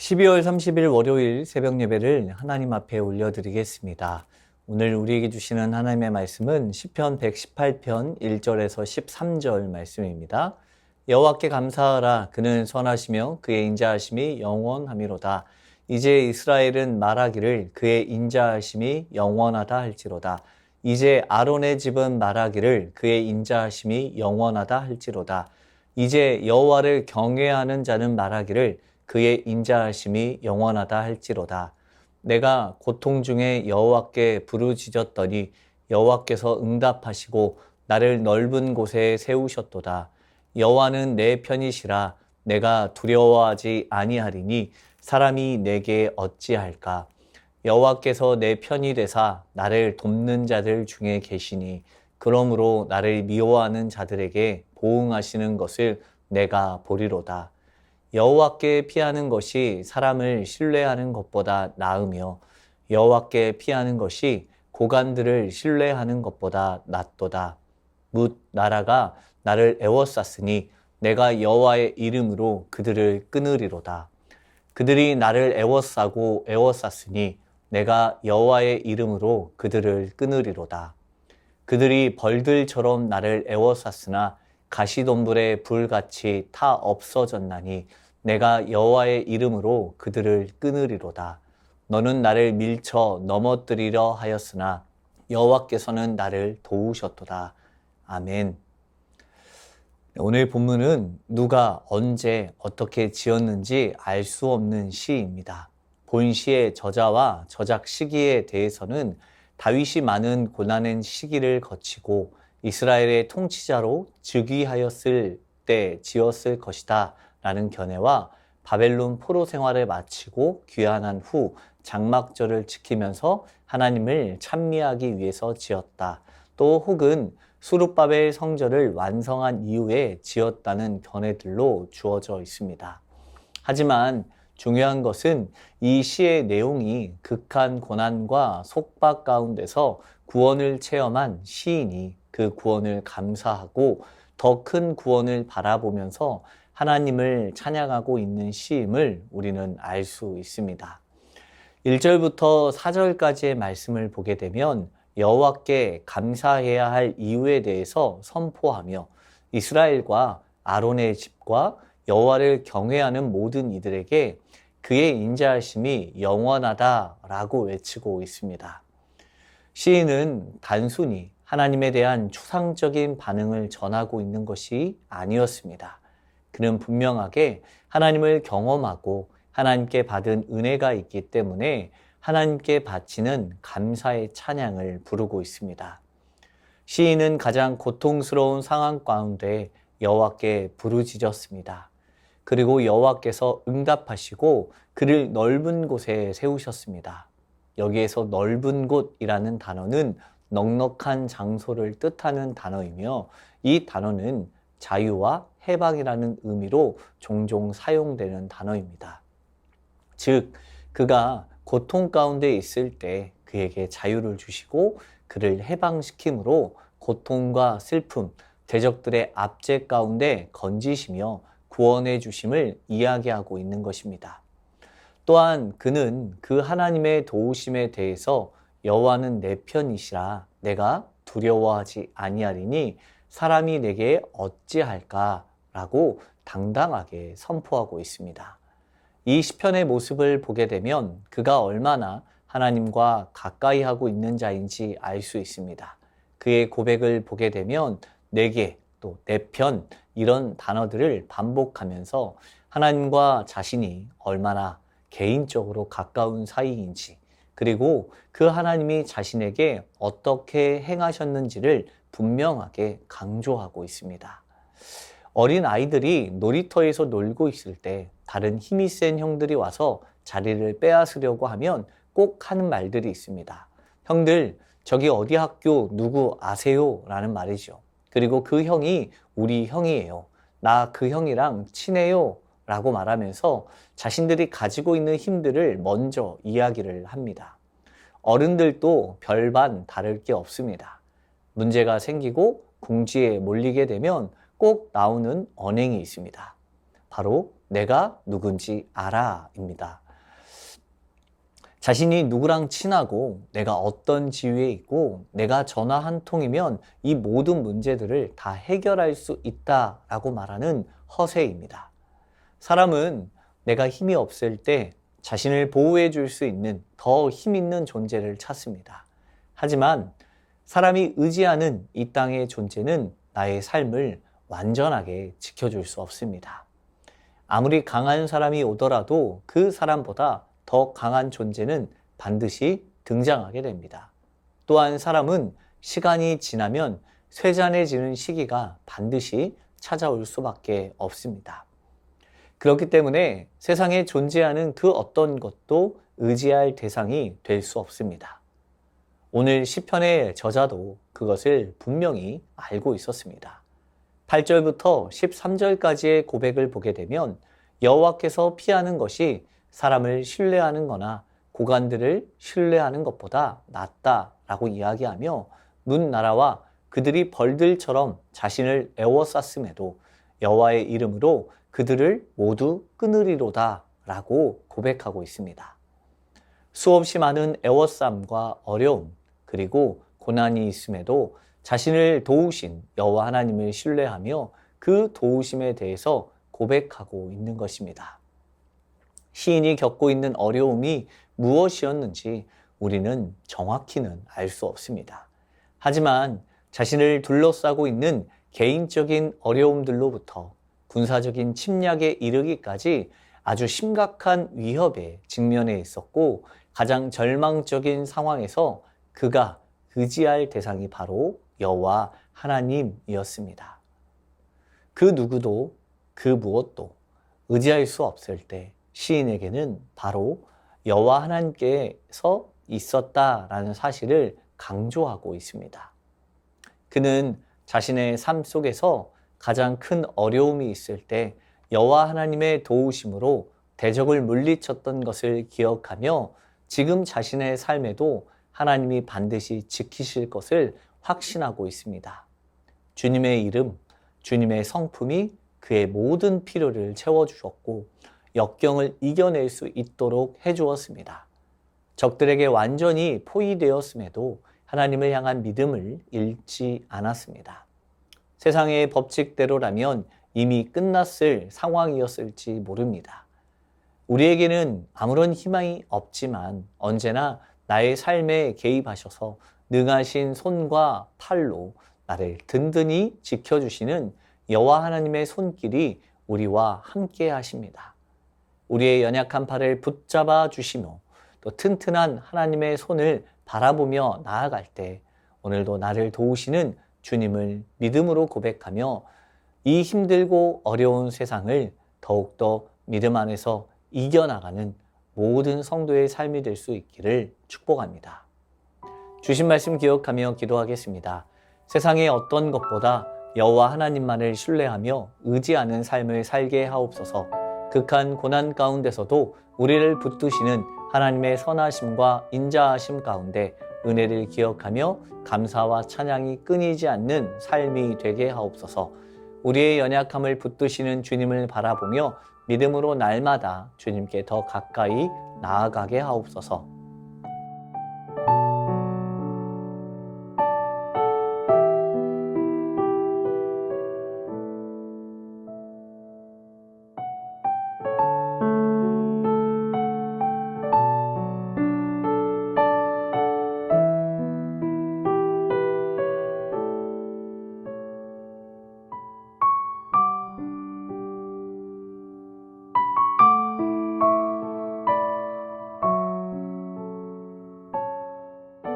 12월 30일 월요일 새벽 예배를 하나님 앞에 올려드리겠습니다. 오늘 우리에게 주시는 하나님의 말씀은 시편 118편 1절에서 13절 말씀입니다. 여호와께 감사하라. 그는 선하시며 그의 인자하심이 영원하미로다. 이제 이스라엘은 말하기를 그의 인자하심이 영원하다 할지로다. 이제 아론의 집은 말하기를 그의 인자하심이 영원하다 할지로다. 이제 여호와를 경외하는 자는 말하기를 그의 인자하심이 영원하다 할지로다. 내가 고통 중에 여호와께 부르짖었더니 여호와께서 응답하시고 나를 넓은 곳에 세우셨도다. 여호와는 내 편이시라. 내가 두려워하지 아니하리니 사람이 내게 어찌할까. 여호와께서 내 편이 되사 나를 돕는 자들 중에 계시니 그러므로 나를 미워하는 자들에게 보응하시는 것을 내가 보리로다. 여호와께 피하는 것이 사람을 신뢰하는 것보다 나으며 여호와께 피하는 것이 고관들을 신뢰하는 것보다 낫도다. 뭇 나라가 나를 애워쌌으니 내가 여호와의 이름으로 그들을 끊으리로다. 그들이 나를 애워싸고 애워쌌으니 내가 여호와의 이름으로 그들을 끊으리로다. 그들이 벌들처럼 나를 애워쌌으나 가시덤불의 불같이 타 없어졌나니 내가 여호와의 이름으로 그들을 끊으리로다. 너는 나를 밀쳐 넘어뜨리려 하였으나 여호와께서는 나를 도우셨도다. 아멘. 오늘 본문은 누가 언제 어떻게 지었는지 알 수 없는 시입니다. 본 시의 저자와 저작 시기에 대해서는 다윗이 많은 고난의 시기를 거치고 이스라엘의 통치자로 즉위하였을 때 지었을 것이다 라는 견해와 바벨론 포로 생활을 마치고 귀환한 후 장막절을 지키면서 하나님을 찬미하기 위해서 지었다. 또 혹은 수룹바벨 성전을 완성한 이후에 지었다는 견해들로 주어져 있습니다. 하지만 중요한 것은 이 시의 내용이 극한 고난과 속박 가운데서 구원을 체험한 시인이 그 구원을 감사하고 더 큰 구원을 바라보면서 하나님을 찬양하고 있는 시임을 우리는 알 수 있습니다. 1절부터 4절까지의 말씀을 보게 되면 여호와께 감사해야 할 이유에 대해서 선포하며 이스라엘과 아론의 집과 여호와를 경외하는 모든 이들에게 그의 인자하심이 영원하다라고 외치고 있습니다. 시인은 단순히 하나님에 대한 추상적인 반응을 전하고 있는 것이 아니었습니다. 그는 분명하게 하나님을 경험하고 하나님께 받은 은혜가 있기 때문에 하나님께 바치는 감사의 찬양을 부르고 있습니다. 시인은 가장 고통스러운 상황 가운데 여호와께 부르짖었습니다. 그리고 여호와께서 응답하시고 그를 넓은 곳에 세우셨습니다. 여기에서 넓은 곳이라는 단어는 넉넉한 장소를 뜻하는 단어이며 이 단어는 자유와 해방이라는 의미로 종종 사용되는 단어입니다. 즉, 그가 고통 가운데 있을 때 그에게 자유를 주시고 그를 해방시킴으로 고통과 슬픔, 대적들의 압제 가운데 건지시며 구원해 주심을 이야기하고 있는 것입니다. 또한 그는 그 하나님의 도우심에 대해서 여호와는 내 편이시라 내가 두려워하지 아니하리니 사람이 내게 어찌할까 라고 당당하게 선포하고 있습니다. 이 시편의 모습을 보게 되면 그가 얼마나 하나님과 가까이 하고 있는 자인지 알 수 있습니다. 그의 고백을 보게 되면 내게 또 내 편 이런 단어들을 반복하면서 하나님과 자신이 얼마나 개인적으로 가까운 사이인지 그리고 그 하나님이 자신에게 어떻게 행하셨는지를 분명하게 강조하고 있습니다. 어린 아이들이 놀이터에서 놀고 있을 때 다른 힘이 센 형들이 와서 자리를 빼앗으려고 하면 꼭 하는 말들이 있습니다. 형들, 저기 어디 학교 누구 아세요? 라는 말이죠. 그리고 그 형이 우리 형이에요. 나 그 형이랑 친해요. 라고 말하면서 자신들이 가지고 있는 힘들을 먼저 이야기를 합니다. 어른들도 별반 다를 게 없습니다. 문제가 생기고 궁지에 몰리게 되면 꼭 나오는 언행이 있습니다. 바로 내가 누군지 알아입니다. 자신이 누구랑 친하고 내가 어떤 지위에 있고 내가 전화 한 통이면 이 모든 문제들을 다 해결할 수 있다라고 말하는 허세입니다. 사람은 내가 힘이 없을 때 자신을 보호해 줄 수 있는 더 힘 있는 존재를 찾습니다. 하지만 사람이 의지하는 이 땅의 존재는 나의 삶을 완전하게 지켜줄 수 없습니다. 아무리 강한 사람이 오더라도 그 사람보다 더 강한 존재는 반드시 등장하게 됩니다. 또한 사람은 시간이 지나면 쇠잔해지는 시기가 반드시 찾아올 수밖에 없습니다. 그렇기 때문에 세상에 존재하는 그 어떤 것도 의지할 대상이 될 수 없습니다. 오늘 시편의 저자도 그것을 분명히 알고 있었습니다. 8절부터 13절까지의 고백을 보게 되면 여호와께서 피하는 것이 사람을 신뢰하는 거나 고관들을 신뢰하는 것보다 낫다라고 이야기하며 문 나라와 그들이 벌들처럼 자신을 애워쌌음에도 여호와의 이름으로 그들을 모두 끊으리로다 라고 고백하고 있습니다. 수없이 많은 애워쌈과 어려움 그리고 고난이 있음에도 자신을 도우신 여호와 하나님을 신뢰하며 그 도우심에 대해서 고백하고 있는 것입니다. 시인이 겪고 있는 어려움이 무엇이었는지 우리는 정확히는 알 수 없습니다. 하지만 자신을 둘러싸고 있는 개인적인 어려움들로부터 군사적인 침략에 이르기까지 아주 심각한 위협에 직면해 있었고 가장 절망적인 상황에서 그가 의지할 대상이 바로 여호와 하나님이었습니다. 그 누구도 그 무엇도 의지할 수 없을 때 시인에게는 바로 여호와 하나님께서 있었다라는 사실을 강조하고 있습니다. 그는 자신의 삶 속에서 가장 큰 어려움이 있을 때 여호와 하나님의 도우심으로 대적을 물리쳤던 것을 기억하며 지금 자신의 삶에도 하나님이 반드시 지키실 것을 확신하고 있습니다. 주님의 이름, 주님의 성품이 그의 모든 필요를 채워주셨고 역경을 이겨낼 수 있도록 해주었습니다. 적들에게 완전히 포위되었음에도 하나님을 향한 믿음을 잃지 않았습니다. 세상의 법칙대로라면 이미 끝났을 상황이었을지 모릅니다. 우리에게는 아무런 희망이 없지만 언제나 나의 삶에 개입하셔서 능하신 손과 팔로 나를 든든히 지켜주시는 여호와 하나님의 손길이 우리와 함께 하십니다. 우리의 연약한 팔을 붙잡아 주시며 또 튼튼한 하나님의 손을 바라보며 나아갈 때 오늘도 나를 도우시는 주님을 믿음으로 고백하며 이 힘들고 어려운 세상을 더욱더 믿음 안에서 이겨나가는 모든 성도의 삶이 될 수 있기를 축복합니다. 주신 말씀 기억하며 기도하겠습니다. 세상의 어떤 것보다 여호와 하나님만을 신뢰하며 의지하는 삶을 살게 하옵소서. 극한 고난 가운데서도 우리를 붙드시는 하나님의 선하심과 인자하심 가운데 은혜를 기억하며 감사와 찬양이 끊이지 않는 삶이 되게 하옵소서. 우리의 연약함을 붙드시는 주님을 바라보며 믿음으로 날마다 주님께 더 가까이 나아가게 하옵소서.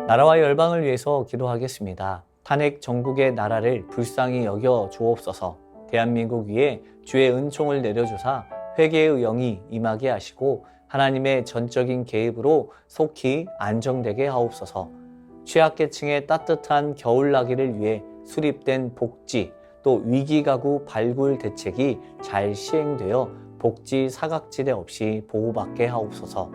나라와 열방을 위해서 기도하겠습니다. 탄핵 정국의 나라를 불쌍히 여겨 주옵소서. 대한민국 위에 주의 은총을 내려주사 회개의 영이 임하게 하시고 하나님의 전적인 개입으로 속히 안정되게 하옵소서. 취약계층의 따뜻한 겨울나기를 위해 수립된 복지 또 위기가구 발굴 대책이 잘 시행되어 복지 사각지대 없이 보호받게 하옵소서.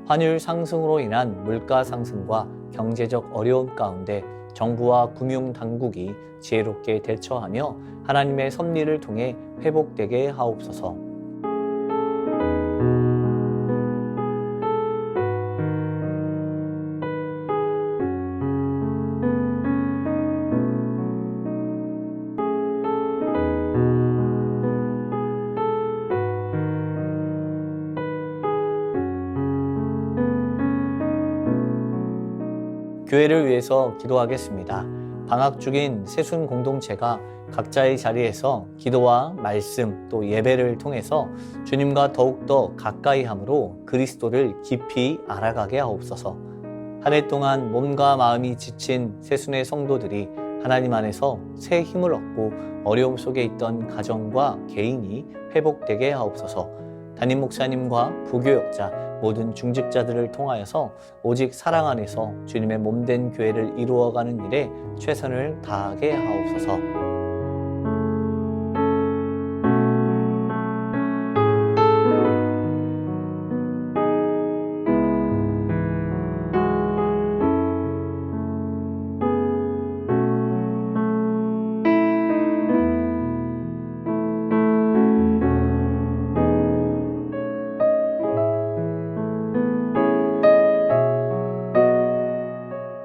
환율 상승으로 인한 물가 상승과 경제적 어려움 가운데 정부와 금융당국이 지혜롭게 대처하며 하나님의 섭리를 통해 회복되게 하옵소서. 교회를 위해서 기도하겠습니다. 방학 중인 새순 공동체가 각자의 자리에서 기도와 말씀 또 예배를 통해서 주님과 더욱더 가까이 함으로 그리스도를 깊이 알아가게 하옵소서. 한 해 동안 몸과 마음이 지친 새순의 성도들이 하나님 안에서 새 힘을 얻고 어려움 속에 있던 가정과 개인이 회복되게 하옵소서. 담임 목사님과 부교역자 모든 중직자들을 통하여서 오직 사랑 안에서 주님의 몸된 교회를 이루어가는 일에 최선을 다하게 하옵소서.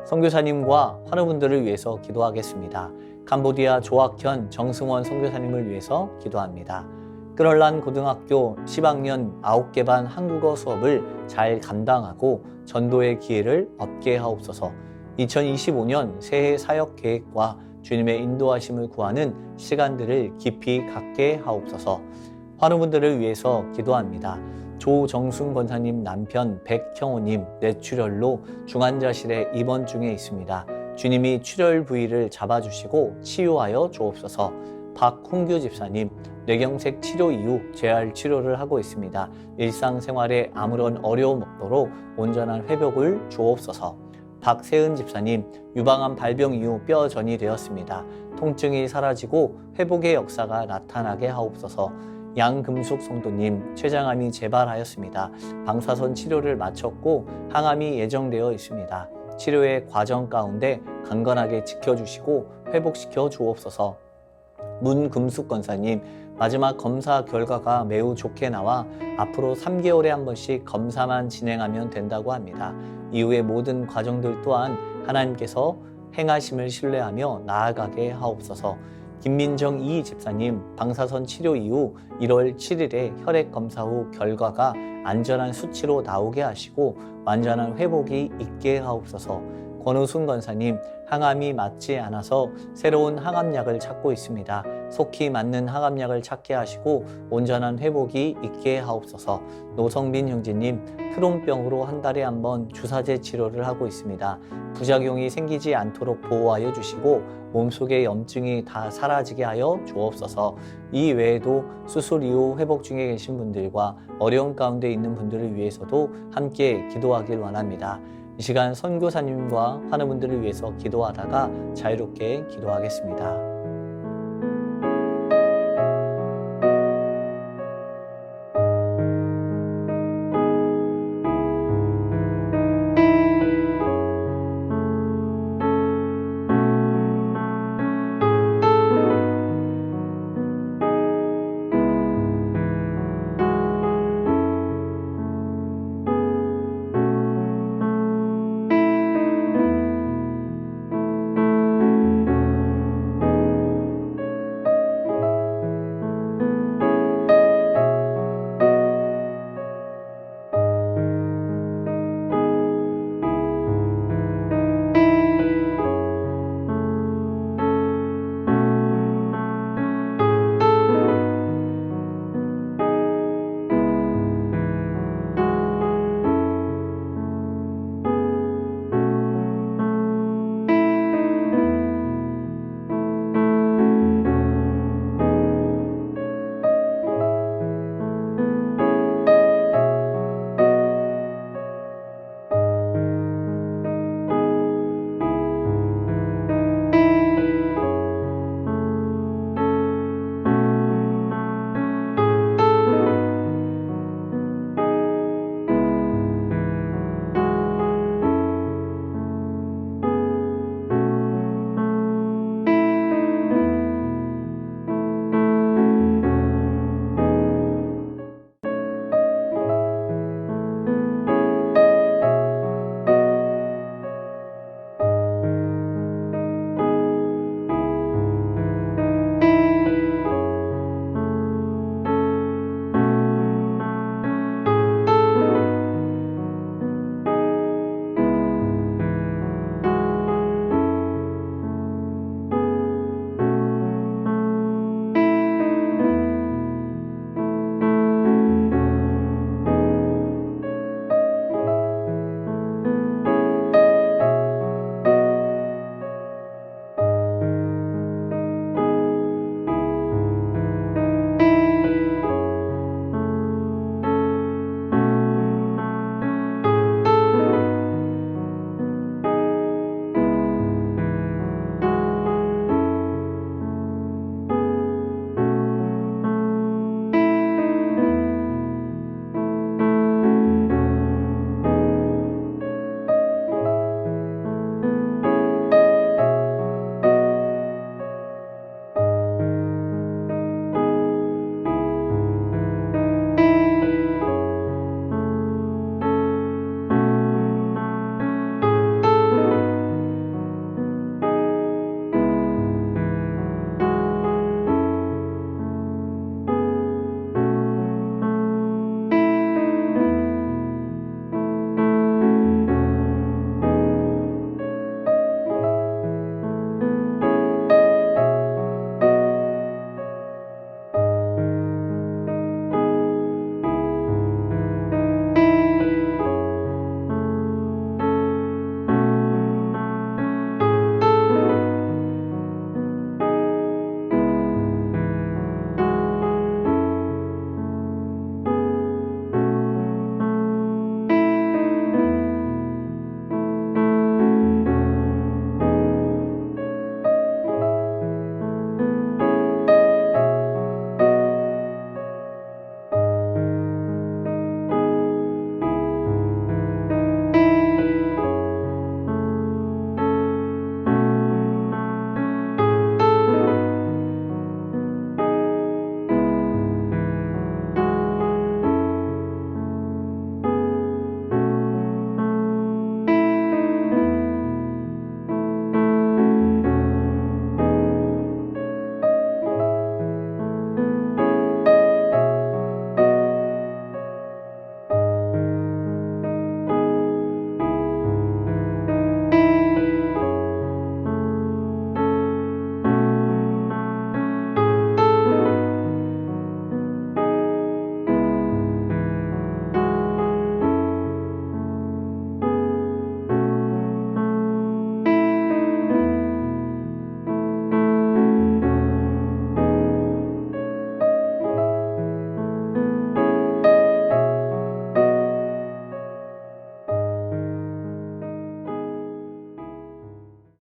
선교사님과 환우분들을 위해서 기도하겠습니다. 캄보디아 조학현 정승원 선교사님을 위해서 기도합니다. 끌얼란 고등학교 10학년 9개 반 한국어 수업을 잘 감당하고 전도의 기회를 얻게 하옵소서. 2025년 새해 사역 계획과 주님의 인도하심을 구하는 시간들을 깊이 갖게 하옵소서. 환우분들을 위해서 기도합니다. 조정순 권사님 남편 백형호님 뇌출혈로 중환자실에 입원 중에 있습니다. 주님이 출혈 부위를 잡아주시고 치유하여 주옵소서. 박홍규 집사님 뇌경색 치료 이후 재활 치료를 하고 있습니다. 일상생활에 아무런 어려움 없도록 온전한 회복을 주옵소서. 박세은 집사님 유방암 발병 이후 뼈전이 되었습니다. 통증이 사라지고 회복의 역사가 나타나게 하옵소서. 양금숙 성도님 췌장암이 재발하였습니다. 방사선 치료를 마쳤고 항암이 예정되어 있습니다. 치료의 과정 가운데 강건하게 지켜주시고 회복시켜 주옵소서. 문금숙 권사님 마지막 검사 결과가 매우 좋게 나와 앞으로 3개월에 한 번씩 검사만 진행하면 된다고 합니다. 이후의 모든 과정들 또한 하나님께서 행하심을 신뢰하며 나아가게 하옵소서. 김민정 이 집사님 방사선 치료 이후 1월 7일에 혈액 검사 후 결과가 안전한 수치로 나오게 하시고 완전한 회복이 있게 하옵소서. 권우순 권사님 항암이 맞지 않아서 새로운 항암약을 찾고 있습니다. 속히 맞는 항암약을 찾게 하시고 온전한 회복이 있게 하옵소서. 노성빈 형제님 크론병으로 한 달에 한 번 주사제 치료를 하고 있습니다. 부작용이 생기지 않도록 보호하여 주시고 몸속의 염증이 다 사라지게 하여 주옵소서. 이 외에도 수술 이후 회복 중에 계신 분들과 어려움 가운데 있는 분들을 위해서도 함께 기도하길 원합니다. 이 시간 선교사님과 환우분들을 위해서 기도하다가 자유롭게 기도하겠습니다.